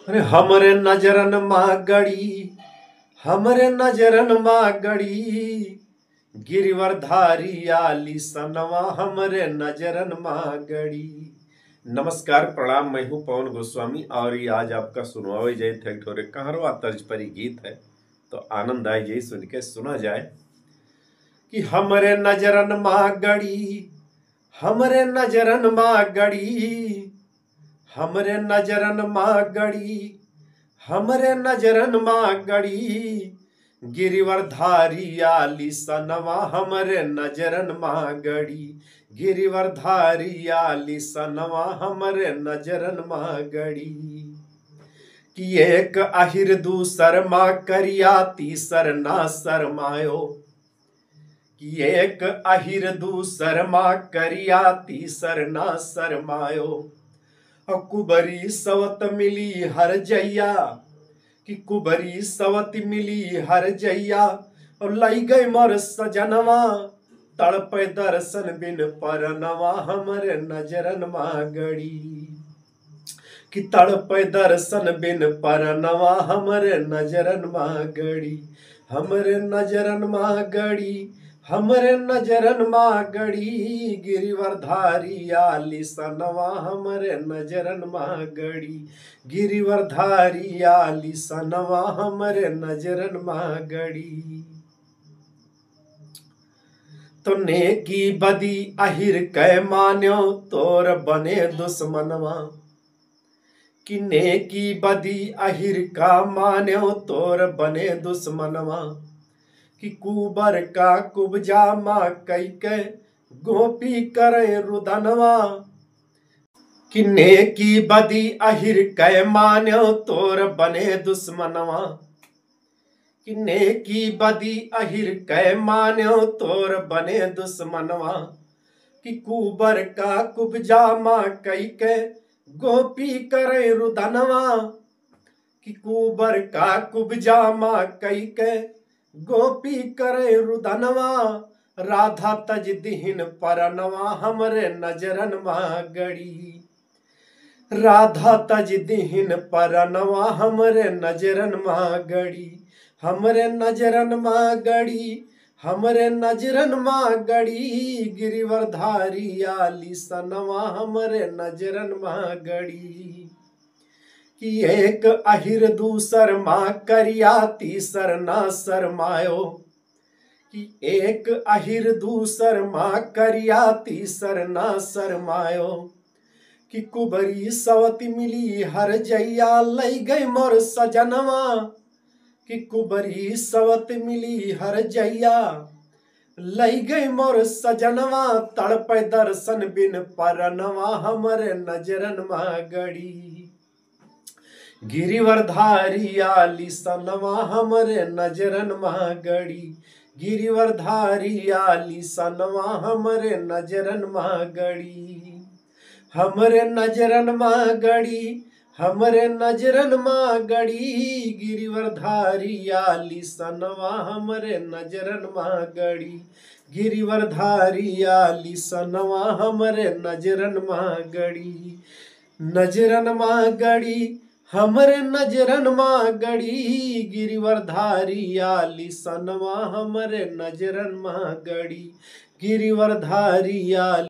अरे हमरे नजरन माँ गड़ी, हमरे नजरन माँ गड़ी, गिरिवरधारी आली सनवा हमरे नजरन माँ गड़ी। नमस्कार प्रणाम, मैं हूँ पवन गोस्वामी और ये आज आपका सुनवावे जय थे ठोरे कहरवा तर्ज पर ही गीत है, तो आनंद आए यही सुन के सुना जाए कि हमरे नजरन माँ गड़ी, हमरे नजरन माँ गड़ी, हमरे नजरन माँ गड़ी, हमरे नजरन माँ गड़ी, गिरिवरधारी आली सनवा हमरे नजरन माँ गड़ी, गिरिवरधारी आली सनवा हमरे नजरन माँ गड़ी। कि एक अहिर दूसर माँ करिया तीसर ना शरमायो, कि एक अहिर दूसर माँ करिया तीसर ना शरमायो। कुबरी सवत मिली हर जैया, कि कुबरी सवत मिली हर जैया, और लाई गई मोर सजनवा, तड़प दर्शन बिन परनवा हमरे नजरन माँ गड़ी। कि तड़प दर्शन बिन परनवा हमरे नजरन माँ गड़ी, हमरे नजरन माँ गड़ी, हमरे नजरन माँ गड़ी, गिरिवरधारी आली सनवा हमरे नजरन माँ गड़ी, गिरिवरधारी आली सनवा हमरे नजरन माँ गड़ी। तो नेकी बदी अहिर कै मान्यो तोर बने दुश्मनवा, कि नेकी बदी अहिर का मान्यो तोर बने दुश्मनवा। कि कुबर का कुबजा माँ कई के गोपी करे रुदनवा, कि नेकी बदी अहिर कै मान्यो तोर बने दुश्मनवा। कि नेकी बदी अहिर कै मान्यो तोर बने दुश्मनवा। कि कुबर का कुबजा माँ कई के गोपी करे रुदनवा, कि कुबर का कुबजा माँ कई के गोपी करे रुदनवा। राधा तज दिहिन परनवा हमरे नजरन माँ गड़ी, राधा तज दिहिन परनवा हमरे नजरन माँ गड़ी, हमरे नजरन माँ गड़ी, हमरे नजरन माँ गड़ी, गिरिवरधारी आली सनवा हमरे नजरन माँ गड़ी। कि एक अहिर दूसर माँ करिया तीसर ना शरमायो, कि एक अहिर दूसर माँ करिया तीसर ना शरमायो। कि कुबरी सवती मिली हर जैया लई गई मोर सजनवा, कि कुबरी सवत मिली हर जैया लई गई मोर सजनवा, तड़प दर्शन बिन परनवा हमरे नजरन माँ गड़ी, गिरिवरधारी आली सनवा हमरे नजरन माँ गड़ी, गिरिवरधारी आली सनवा हमरे नजरन माँ गड़ी, हमरे नजरन माँ गड़ी, हमरे नजरन माँ गड़ी, गिरिवरधारी आली सनवा हमरे नजरन माँ गड़ी, गिरिवरधारी आली सनवा हमरे नजरन माँ गड़ी, नजरन माँ गड़ी, हमरे नजरन माँ गड़ी, गिरिवरधारी आली सनवा हमरे नजरन माँ गड़ी, गिरिवरधारी आली